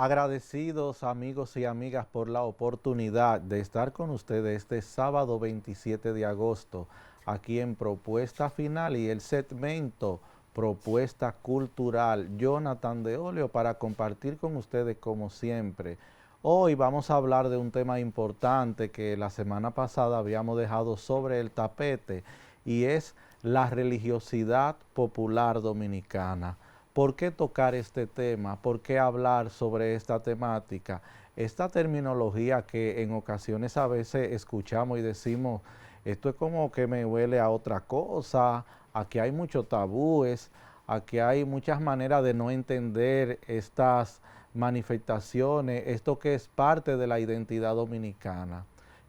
Agradecidos amigos y amigas por la oportunidad de estar con ustedes este sábado 27 de agosto aquí en Propuesta Final y el segmento Propuesta Cultural. Jonathan de Olio para compartir con ustedes como siempre. Hoy vamos a hablar de un tema importante que la semana pasada habíamos dejado sobre el tapete y es la religiosidad popular dominicana. ¿Por qué tocar este tema? ¿Por qué hablar sobre esta temática? Esta terminología que en ocasiones a veces escuchamos y decimos, esto es como que me huele a otra cosa, aquí hay muchos tabúes, aquí hay muchas maneras de no entender estas manifestaciones, esto que es parte de la identidad dominicana.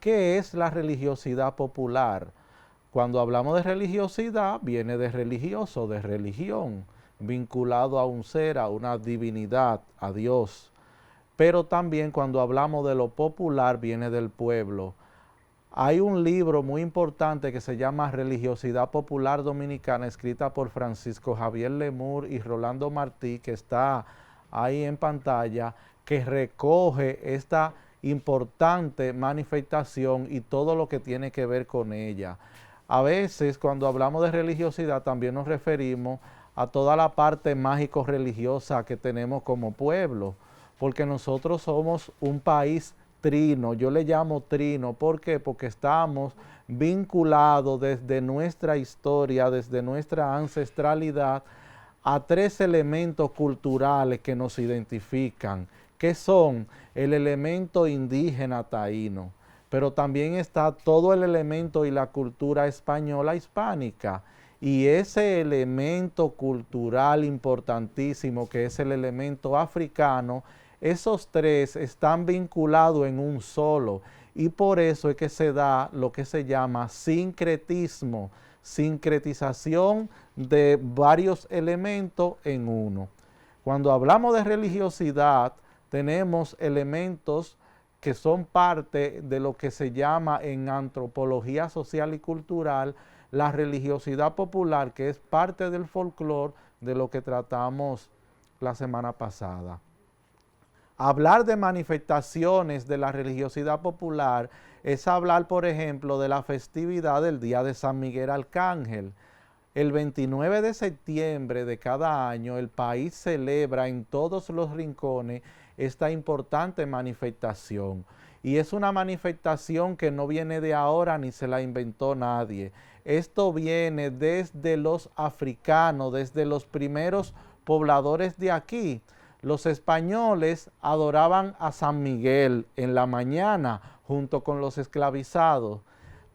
¿Qué es la religiosidad popular? Cuando hablamos de religiosidad, viene de religioso, de religión, vinculado a un ser, a una divinidad, a Dios. Pero también cuando hablamos de lo popular, viene del pueblo. Hay un libro muy importante que se llama Religiosidad Popular Dominicana, escrita por Francisco Javier Lemur y Rolando Martí, que está ahí en pantalla, que recoge esta importante manifestación y todo lo que tiene que ver con ella. A veces cuando hablamos de religiosidad también nos referimos a toda la parte mágico-religiosa que tenemos como pueblo, porque nosotros somos un país trino, yo le llamo trino, ¿por qué? Porque estamos vinculados desde nuestra historia, desde nuestra ancestralidad, a tres elementos culturales que nos identifican, que son el elemento indígena taíno, pero también está todo el elemento y la cultura española hispánica, y ese elemento cultural importantísimo que es el elemento africano, esos tres están vinculados en un solo, y por eso es que se da lo que se llama sincretismo, sincretización de varios elementos en uno. Cuando hablamos de religiosidad, tenemos elementos que son parte de lo que se llama en antropología social y cultural la religiosidad popular, que es parte del folclore de lo que tratamos la semana pasada. Hablar de manifestaciones de la religiosidad popular es hablar, por ejemplo, de la festividad del Día de San Miguel Arcángel. El 29 de septiembre de cada año el país celebra en todos los rincones esta importante manifestación. Y es una manifestación que no viene de ahora ni se la inventó nadie. Esto viene desde los africanos, desde los primeros pobladores de aquí. Los españoles adoraban a San Miguel en la mañana junto con los esclavizados.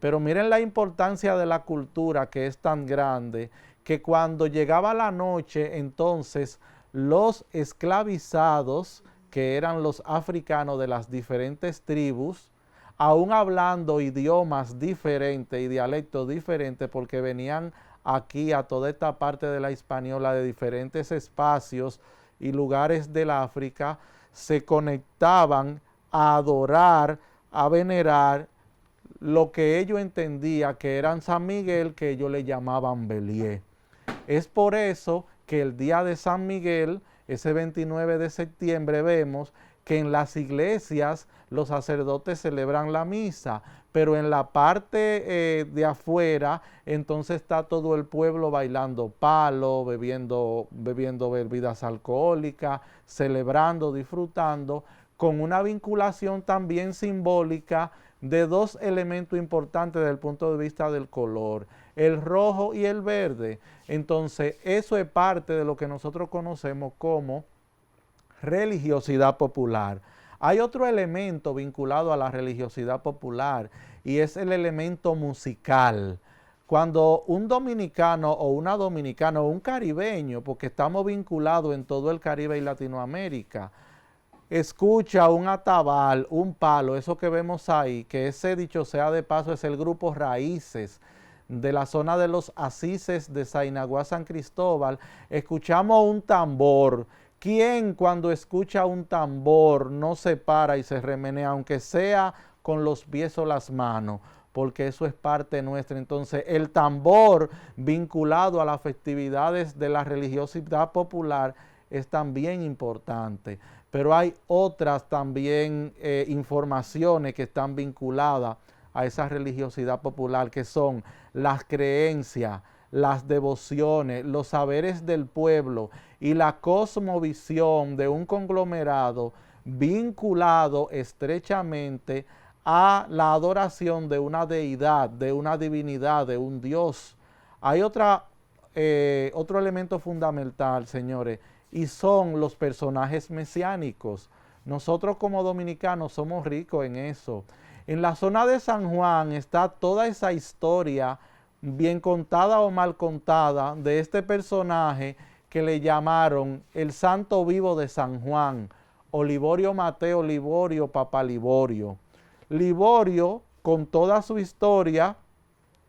Pero miren la importancia de la cultura, que es tan grande, que cuando llegaba la noche, entonces los esclavizados, que eran los africanos de las diferentes tribus, aún hablando idiomas diferentes y dialectos diferentes, porque venían aquí a toda esta parte de la Hispaniola de diferentes espacios y lugares del África, se conectaban a adorar, a venerar lo que ellos entendían que eran San Miguel, que ellos le llamaban Belié. Es por eso que el día de San Miguel, ese 29 de septiembre, vemos que en las iglesias los sacerdotes celebran la misa, pero en la parte de afuera, entonces está todo el pueblo bailando palo, bebiendo bebidas alcohólicas, celebrando, disfrutando, con una vinculación también simbólica de dos elementos importantes desde el punto de vista del color, el rojo y el verde. Entonces, eso es parte de lo que nosotros conocemos como religiosidad popular. Hay otro elemento vinculado a la religiosidad popular y es el elemento musical. Cuando un dominicano o una dominicana o un caribeño, porque estamos vinculados en todo el Caribe y Latinoamérica, escucha un atabal, un palo, eso que vemos ahí, que ese, dicho sea de paso, es el grupo Raíces de la zona de los Asises de Sainaguá, San Cristóbal, escuchamos un tambor. ¿Quién cuando escucha un tambor no se para y se remenea, aunque sea con los pies o las manos? Porque eso es parte nuestra. Entonces, el tambor vinculado a las festividades de la religiosidad popular es también importante, pero hay otras también informaciones que están vinculadas a esa religiosidad popular, que son las creencias, las devociones, los saberes del pueblo y la cosmovisión de un conglomerado vinculado estrechamente a la adoración de una deidad, de una divinidad, de un Dios. Hay otro elemento fundamental, señores, y son los personajes mesiánicos. Nosotros como dominicanos somos ricos en eso. En la zona de San Juan está toda esa historia, bien contada o mal contada, de este personaje que le llamaron el Santo Vivo de San Juan, o Liborio Mateo Liborio Papa Liborio. Liborio, con toda su historia,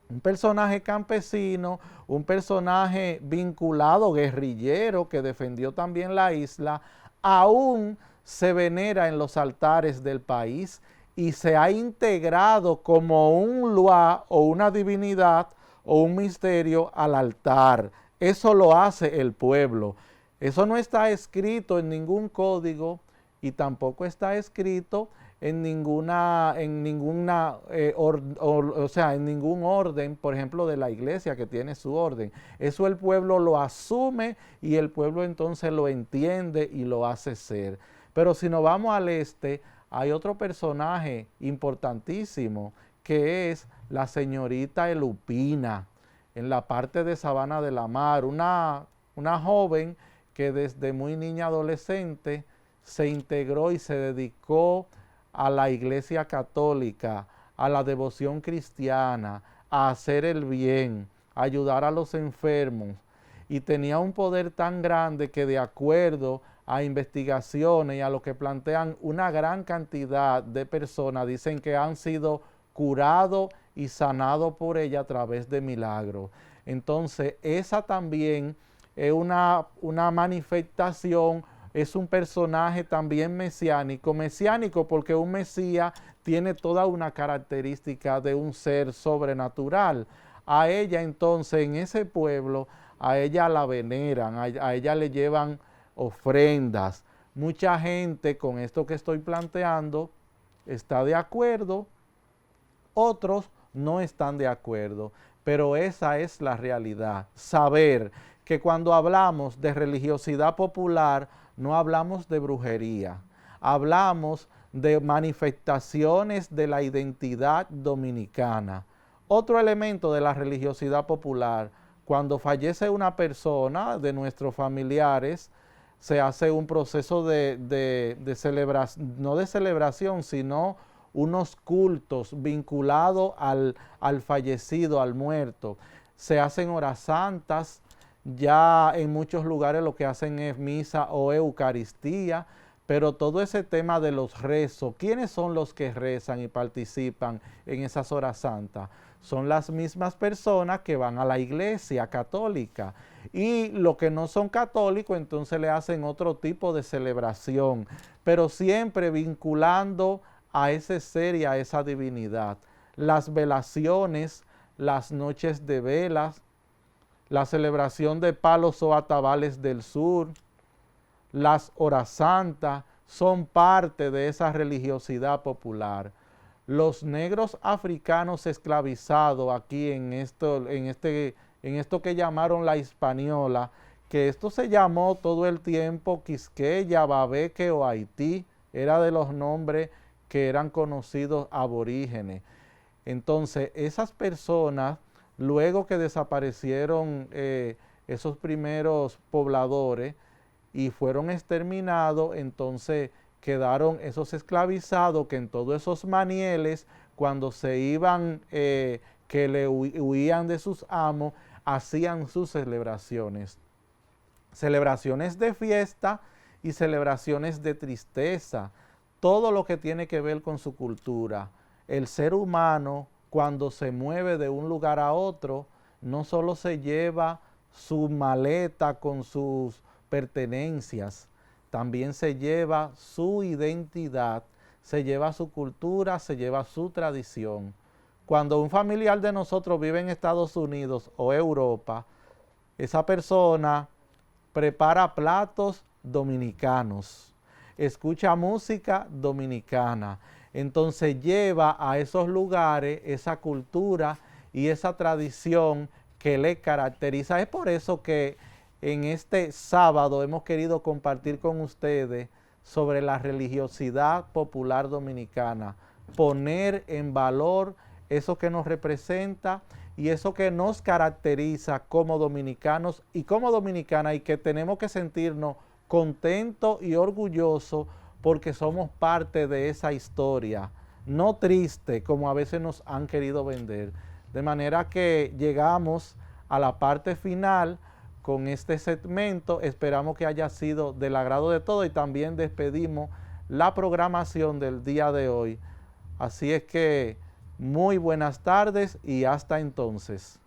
un personaje campesino, un personaje vinculado, guerrillero, que defendió también la isla, aún se venera en los altares del país y se ha integrado como un luá o una divinidad o un misterio al altar. Eso lo hace el pueblo. Eso no está escrito en ningún código y tampoco está escrito en ningún orden, por ejemplo, de la iglesia que tiene su orden. Eso el pueblo lo asume y el pueblo entonces lo entiende y lo hace ser. Pero si nos vamos al este, hay otro personaje importantísimo que es la señorita Elupina, en la parte de Sabana de la Mar, una joven que desde muy niña adolescente se integró y se dedicó a la Iglesia Católica, a la devoción cristiana, a hacer el bien, a ayudar a los enfermos. Y tenía un poder tan grande que, de acuerdo a investigaciones y a lo que plantean una gran cantidad de personas, dicen que han sido curados y sanados por ella a través de milagros. Entonces, esa también es una manifestación, es un personaje también mesiánico porque un Mesías tiene toda una característica de un ser sobrenatural. A ella entonces, en ese pueblo, a ella la veneran, a ella le llevan ofrendas. Mucha gente con esto que estoy planteando está de acuerdo, otros no están de acuerdo, pero esa es la realidad. Saber que cuando hablamos de religiosidad popular, no hablamos de brujería, hablamos de manifestaciones de la identidad dominicana. Otro elemento de la religiosidad popular, cuando fallece una persona de nuestros familiares, se hace un proceso de celebración, no de celebración, sino unos cultos vinculados al fallecido, al muerto. Se hacen horas santas, ya en muchos lugares lo que hacen es misa o eucaristía, pero todo ese tema de los rezos, ¿quiénes son los que rezan y participan en esas horas santas? Son las mismas personas que van a la iglesia católica, y los que no son católicos entonces le hacen otro tipo de celebración, pero siempre vinculando a ese ser y a esa divinidad. Las velaciones, las noches de velas, la celebración de palos o atabales del sur, las horas santas, son parte de esa religiosidad popular. Los negros africanos esclavizados aquí en esto que llamaron la Hispaniola, que esto se llamó todo el tiempo Quisqueya, Babeque o Haití, era de los nombres que eran conocidos aborígenes. Entonces, esas personas, luego que desaparecieron esos primeros pobladores y fueron exterminados, entonces quedaron esos esclavizados que en todos esos manieles, cuando se iban, que le huían de sus amos, hacían sus celebraciones. Celebraciones de fiesta y celebraciones de tristeza. Todo lo que tiene que ver con su cultura. El ser humano, cuando se mueve de un lugar a otro, no solo se lleva su maleta con sus pertenencias, también se lleva su identidad, se lleva su cultura, se lleva su tradición. Cuando un familiar de nosotros vive en Estados Unidos o Europa, esa persona prepara platos dominicanos, escucha música dominicana. Entonces lleva a esos lugares esa cultura y esa tradición que le caracteriza. Es por eso que en este sábado hemos querido compartir con ustedes sobre la religiosidad popular dominicana, poner en valor eso que nos representa y eso que nos caracteriza como dominicanos y como dominicanas, y que tenemos que sentirnos contentos y orgullosos porque somos parte de esa historia, no triste como a veces nos han querido vender. De manera que llegamos a la parte final con este segmento. Esperamos que haya sido del agrado de todos y también despedimos la programación del día de hoy. Así es que muy buenas tardes y hasta entonces.